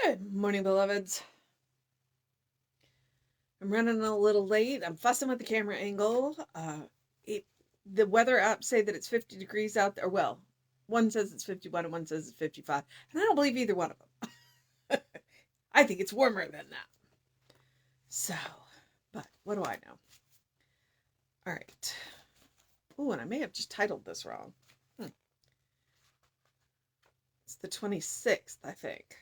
Good morning, beloveds. I'm running a little late. I'm fussing with the camera angle. The weather apps say that it's 50 degrees out there. Well, one says it's 51 and one says it's 55. And I don't believe either one of them. I think it's warmer than that. So, but what do I know? All right. Oh, and I may have just titled this wrong. It's the 26th, I think.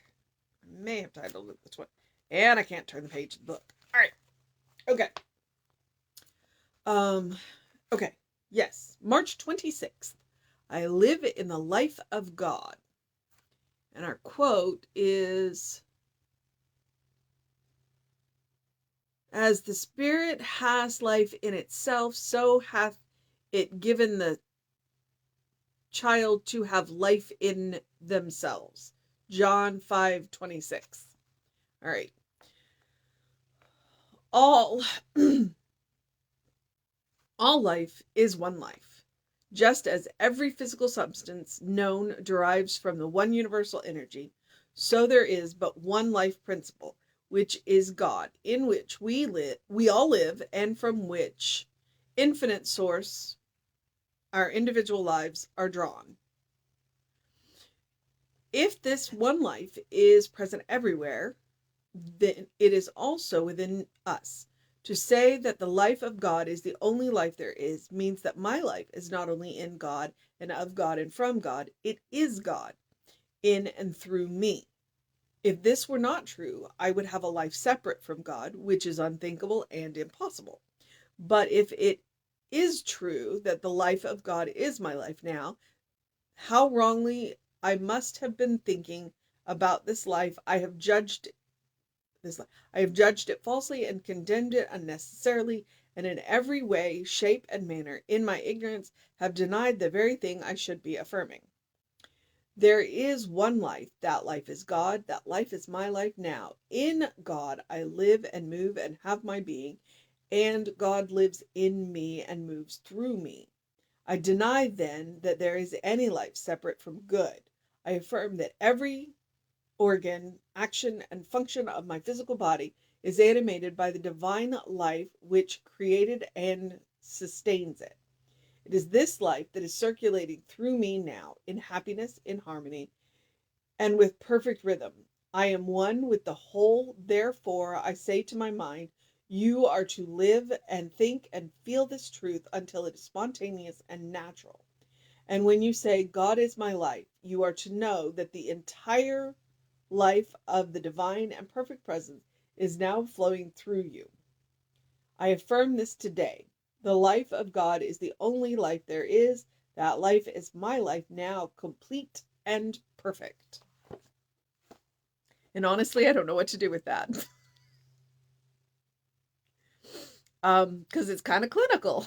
I may have titled it the 20th. And I can't turn the page of the book. All right. Okay. Okay. Yes. March 26th. I live in the life of God. And our quote is, as the Spirit has life in itself, so hath it given the child to have life in themselves. John 5:26. All right. All life is one life. Just as every physical substance known derives from the one universal energy, so there is but one life principle, which is God, in which we all live, and from which infinite source our individual lives are drawn. If this one life is present everywhere, then it is also within us. To say that the life of God is the only life there is means that my life is not only in God and of God and from God, it is God in and through me. If this were not true, I would have a life separate from God, which is unthinkable and impossible. But if it is true that the life of God is my life now, how wrongly I must have been thinking about this life. I have judged it falsely and condemned it unnecessarily, and in every way, shape, and manner, in my ignorance, have denied the very thing I should be affirming. There is one life. That life is God. That life is my life now. In God I live and move and have my being, and God lives in me and moves through me. I deny then that there is any life separate from good. I affirm that every organ, action, and function of my physical body is animated by the divine life which created and sustains it. It is this life that is circulating through me now, in happiness, in harmony, and with perfect rhythm. I am one with the whole, therefore I say to my mind, you are to live and think and feel this truth until it is spontaneous and natural. And when you say, God is my life, you are to know that the entire life of the divine and perfect presence is now flowing through you. I affirm this today. The life of God is the only life there is. That life is my life now, complete and perfect. And honestly, I don't know what to do with that. Because it's kind of clinical.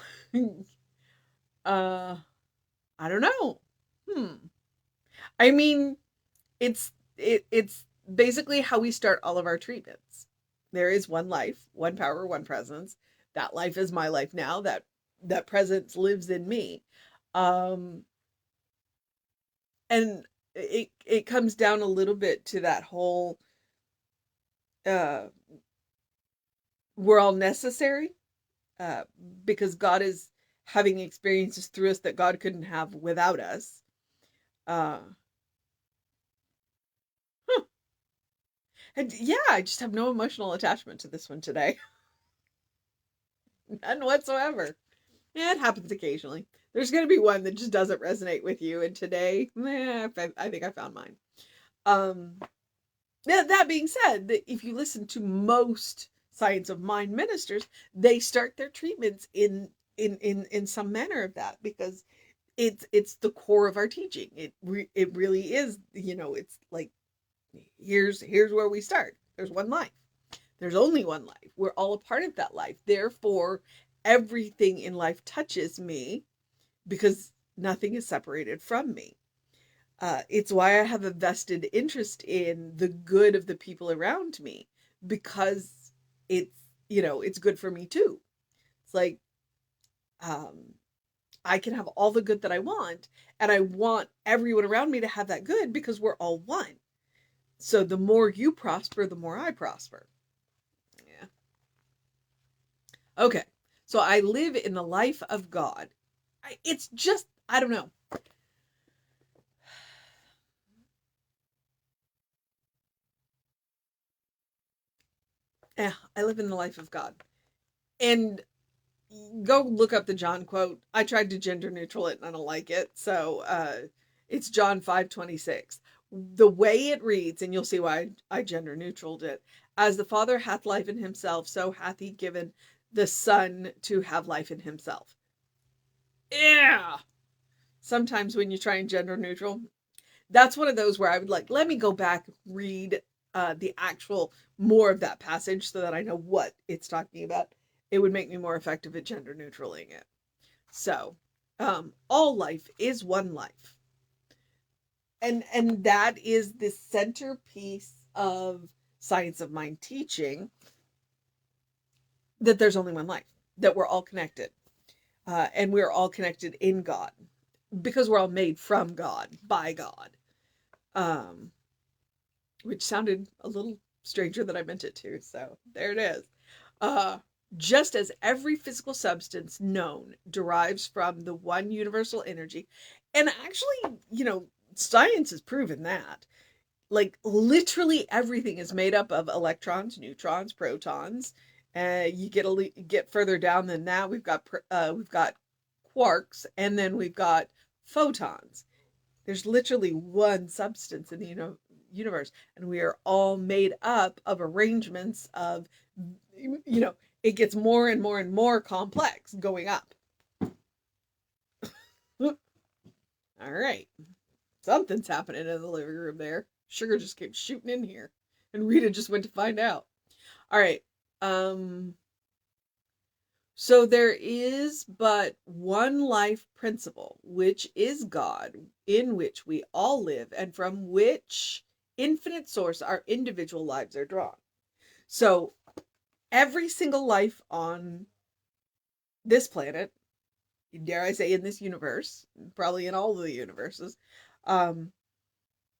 I don't know. I mean, it's basically how we start all of our treatments. There is one life, one power, one presence. That life is my life now. That presence lives in me. Um, and it comes down a little bit to that whole uh we're all necessary, uh because God is having experiences through us that God couldn't have without us. Uh huh. And yeah, I just have no emotional attachment to this one today. None whatsoever. Yeah, it happens occasionally. There's going to be one that just doesn't resonate with you, and today, I think I found mine. Um, that being said, if you listen to most Science of Mind ministers, they start their treatments in some manner of that, because it's the core of our teaching. It really is. It's like, here's where we start. There's one life. There's only one life. We're all a part of that life. Therefore, everything in life touches me, because nothing is separated from me. It's why I have a vested interest in the good of the people around me, because it's, it's good for me too. It's like, um, I can have all the good that I want, and I want everyone around me to have that good, because we're all one. So the more you prosper, the more I prosper. Yeah. Okay. So I live in the life of God. It's just, I don't know. Yeah, I live in the life of God. And go look up the John quote. I tried to gender neutral it and I don't like it. So it's John 5:26. The way it reads, and you'll see why I gender neutraled it. As the Father hath life in himself, so hath he given the Son to have life in himself. Yeah. Sometimes when you try and gender neutral, that's one of those where I would like, let me go back, read the actual more of that passage so that I know what it's talking about. It would make me more effective at gender neutraling it. So, all life is one life. And that is the centerpiece of Science of Mind teaching, that there's only one life, that we're all connected. And we're all connected in God because we're all made from God, by God. Which sounded a little stranger than I meant it to. So there it is. Just as every physical substance known derives from the one universal energy, and actually, science has proven that. Like literally everything is made up of electrons, neutrons, protons. You get further down than that, we've got quarks, and then we've got photons. There's literally one substance in the universe, and we are all made up of arrangements of, it gets more and more and more complex going up. All right. Something's happening in the living room there. Sugar just kept shooting in here, and Rita just went to find out. All right. So there is but one life principle, which is God, in which we all live, and from which infinite source our individual lives are drawn. So every single life on this planet, dare I say in this universe, probably in all of the universes,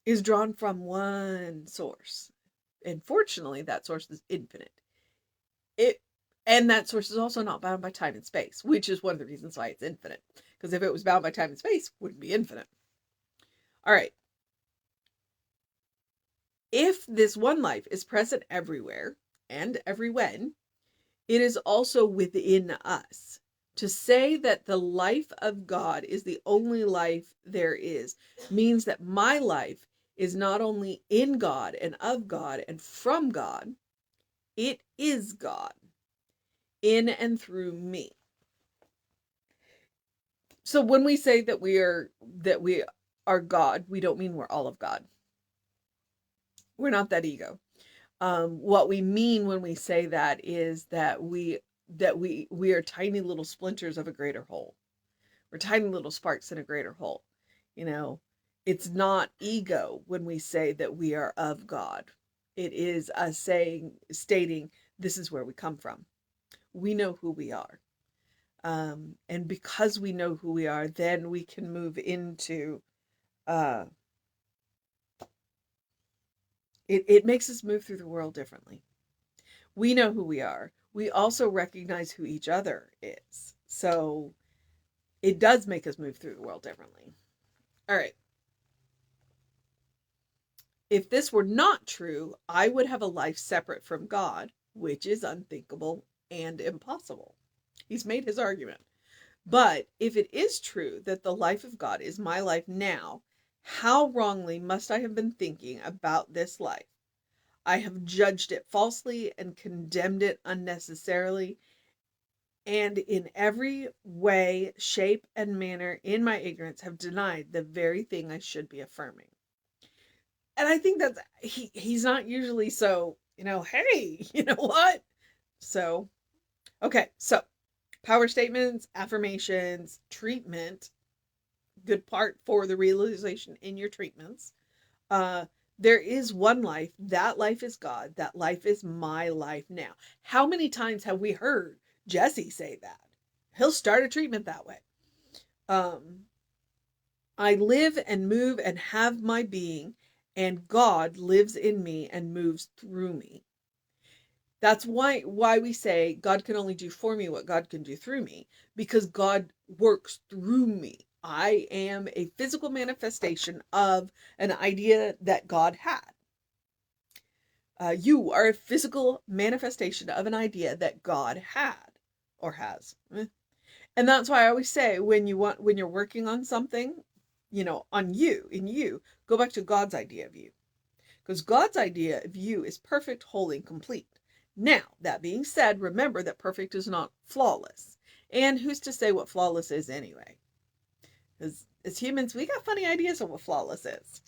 is drawn from one source. And fortunately, that source is infinite. And that source is also not bound by time and space, which is one of the reasons why it's infinite. Because if it was bound by time and space, it wouldn't be infinite. All right. If this one life is present everywhere and every when, it is also within us. To say that the life of God is the only life there is means that my life is not only in God and of God and from God, it is God in and through me. So when we say that we are God, we don't mean we're all of God. We're not that ego. What we mean when we say that is that we are tiny little splinters of a greater whole. We're tiny little sparks in a greater whole. It's not ego when we say that we are of God. It is us stating this is where we come from. We know who we are. And because we know who we are, then we can move into it makes us move through the world differently. We know who we are. We also recognize who each other is. So it does make us move through the world differently. All right. If this were not true, I would have a life separate from God, which is unthinkable and impossible. He's made his argument. But if it is true that the life of God is my life now, how wrongly must I have been thinking about this life? I have judged it falsely and condemned it unnecessarily, and in every way, shape, and manner in my ignorance have denied the very thing I should be affirming. And I think that he's not usually so, hey, you know what? So, okay, so power statements, affirmations, treatment, good part for the realization in your treatments. There is one life. That life is God. That life is my life now. How many times have we heard Jesse say that? He'll start a treatment that way. I live and move and have my being, and God lives in me and moves through me. That's why we say God can only do for me what God can do through me, because God works through me. I am a physical manifestation of an idea that God had. You are a physical manifestation of an idea that God had or has. And that's why I always say when you're working on something, in you, go back to God's idea of you. Because God's idea of you is perfect, holy, and complete. Now, that being said, remember that perfect is not flawless. And who's to say what flawless is anyway? Because as humans, we got funny ideas of what flawless is.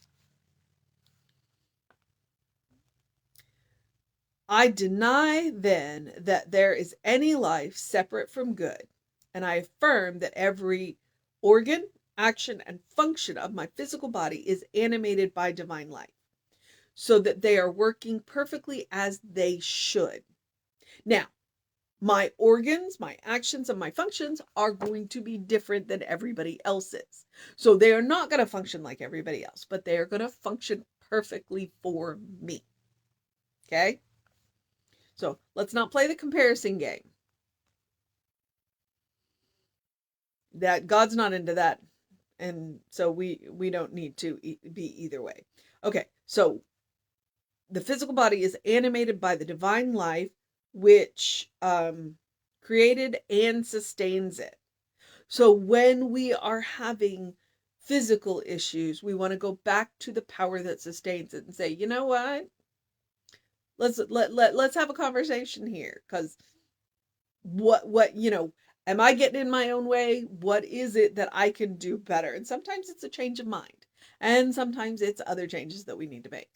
I deny then that there is any life separate from good, and I affirm that every organ, action, and function of my physical body is animated by divine life, so that they are working perfectly as they should. Now, my organs, my actions, and my functions are going to be different than everybody else's. So they are not going to function like everybody else, but they are going to function perfectly for me. Okay? So let's not play the comparison game. That God's not into that. And so we don't need to be either way. Okay, so the physical body is animated by the divine life, which created and sustains it. So when we are having physical issues, we want to go back to the power that sustains it and say, you know what? Let's have a conversation here, because what am I getting in my own way? What is it that I can do better? And sometimes it's a change of mind, and sometimes it's other changes that we need to make.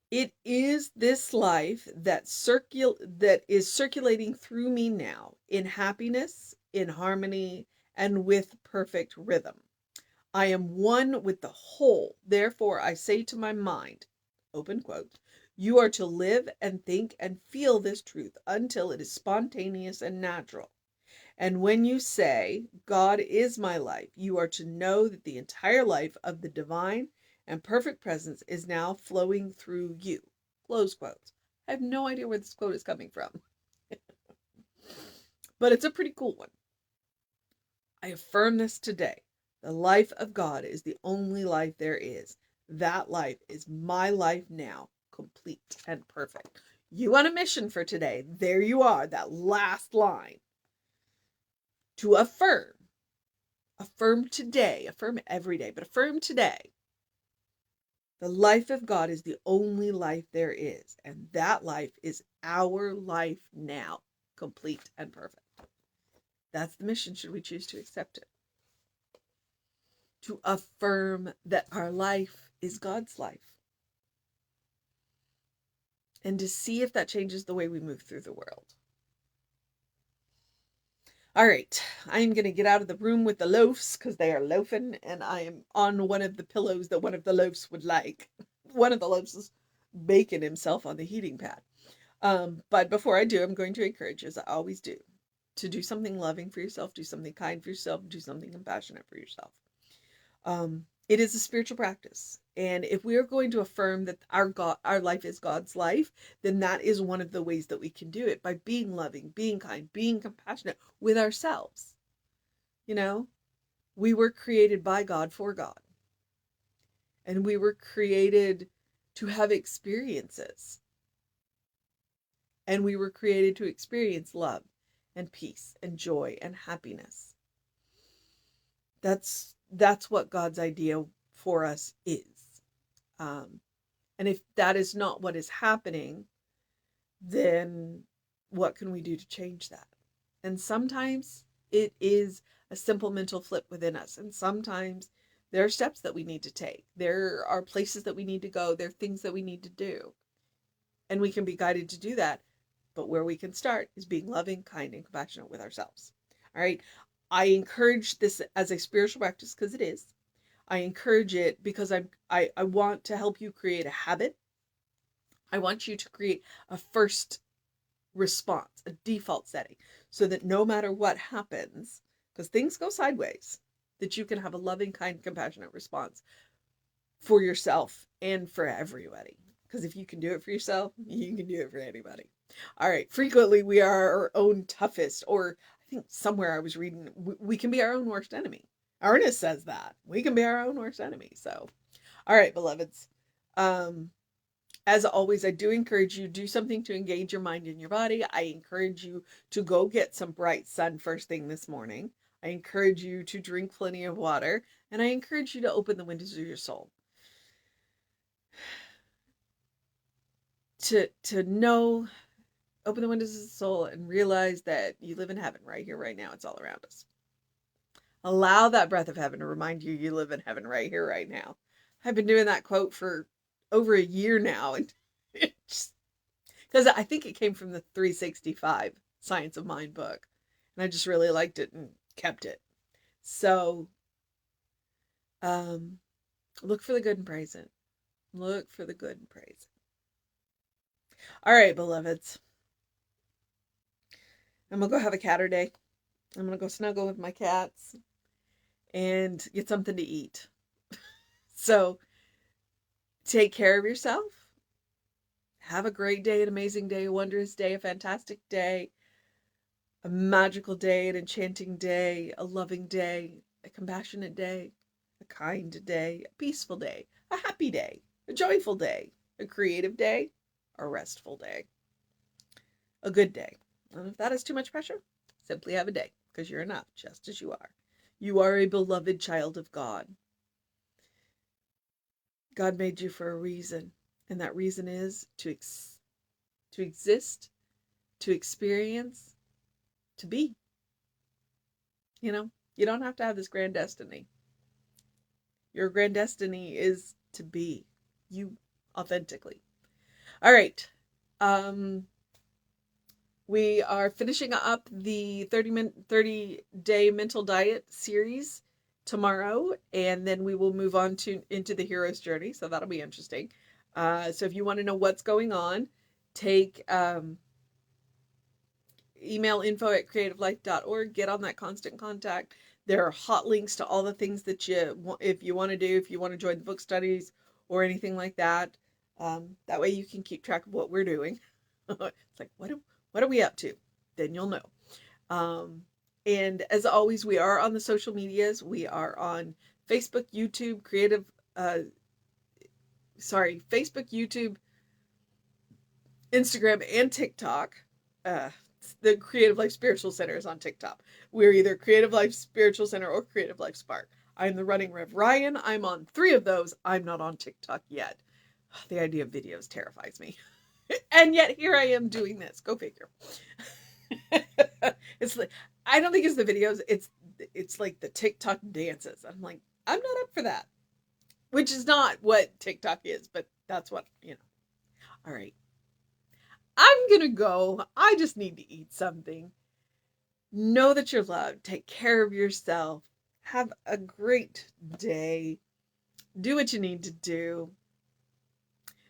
It is this life that is circulating through me now, in happiness, in harmony, and with perfect rhythm. I am one with the whole. Therefore, I say to my mind, open quote, you are to live and think and feel this truth until it is spontaneous and natural. And when you say, God is my life, you are to know that the entire life of the divine and perfect presence is now flowing through you. Close quotes. I have no idea where this quote is coming from, but it's a pretty cool one. I affirm this today. The life of God is the only life there is. That life is my life now, complete and perfect. You on a mission for today. There you are, that last line. To affirm. Affirm today. Affirm every day, but affirm today. The life of God is the only life there is, and that life is our life now, complete and perfect. That's the mission, should we choose to accept it. To affirm that our life is God's life. And to see if that changes the way we move through the world. All right, I am going to get out of the room with the loafs because they are loafing, and I am on one of the pillows that one of the loafs would like. One of the loafs is baking himself on the heating pad. But before I do, I'm going to encourage you, as I always do, to do something loving for yourself, do something kind for yourself, do something compassionate for yourself. It is a spiritual practice. And if we are going to affirm that our life is God's life, then that is one of the ways that we can do it, by being loving, being kind, being compassionate with ourselves. We were created by God for God. And we were created to have experiences. And we were created to experience love and peace and joy and happiness. That's what God's idea for us is. And if that is not what is happening, then what can we do to change that? And sometimes it is a simple mental flip within us. And sometimes there are steps that we need to take. There are places that we need to go. There are things that we need to do. And we can be guided to do that. But where we can start is being loving, kind, and compassionate with ourselves. All right. I encourage this as a spiritual practice because it is. I encourage it because I want to help you create a habit. I want you to create a first response, a default setting, so that no matter what happens, because things go sideways. that you can have a loving, kind, compassionate response for yourself and for everybody. Because if you can do it for yourself, you can do it for anybody. All right. Frequently, we are our own toughest, or I think somewhere I was reading, we can be our own worst enemy. Ernest says that. We can be our own worst enemy. So, all right, beloveds. As always, I do encourage you, do something to engage your mind and your body. I encourage you to go get some bright sun first thing this morning. I encourage you to drink plenty of water. And I encourage you to open the windows of your soul. To know, open the windows of the soul and realize that you live in heaven right here, right now. It's all around us. Allow that breath of heaven to remind you you live in heaven right here, right now. I've been doing that quote for over a year now. And it's because I think it came from the 365 Science of Mind book. And I just really liked it and kept it. So, look for the good and praise it. Look for the good and praise it. All right, beloveds. I'm going to go have a catter day. I'm going to go snuggle with my cats and get something to eat. So, take care of yourself. Have a great day, an amazing day, a wondrous day, a fantastic day, a magical day, an enchanting day, a loving day, a compassionate day, a kind day, a peaceful day, a happy day, a joyful day, a creative day, a restful day, a good day. And if that is too much pressure, simply have a day, because you're enough just as you are. You are a beloved child of God. God made you for a reason, and that reason is to exist, to experience, to be. You know, you don't have to have this grand destiny. Your grand destiny is to be you authentically. All right. We are finishing up the 30-day mental diet series tomorrow, and then we will move on into the hero's journey. So that'll be interesting. So if you want to know what's going on, take email info@creativelife.org. Get on that constant contact. There are hot links to all the things that if you want to do, if you want to join the book studies or anything like that. That way you can keep track of what we're doing. It's like, what are we up to? Then you'll know. And as always, we are on the social medias. We are on Facebook, YouTube, Facebook, YouTube, Instagram, and TikTok. The Creative Life Spiritual Center is on TikTok. We're either Creative Life Spiritual Center or Creative Life Spark. I'm the Running Rev Ryan. I'm on 3 of those. I'm not on TikTok yet. The idea of videos terrifies me. And yet here I am doing this. Go figure. It's like, I don't think it's the videos. It's like the TikTok dances. I'm like, I'm not up for that. Which is not what TikTok is, but that's what, All right. I'm going to go. I just need to eat something. Know that you're loved. Take care of yourself. Have a great day. Do what you need to do.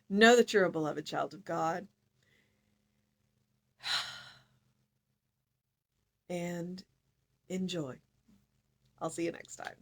Know that you're a beloved child of God. And enjoy. I'll see you next time.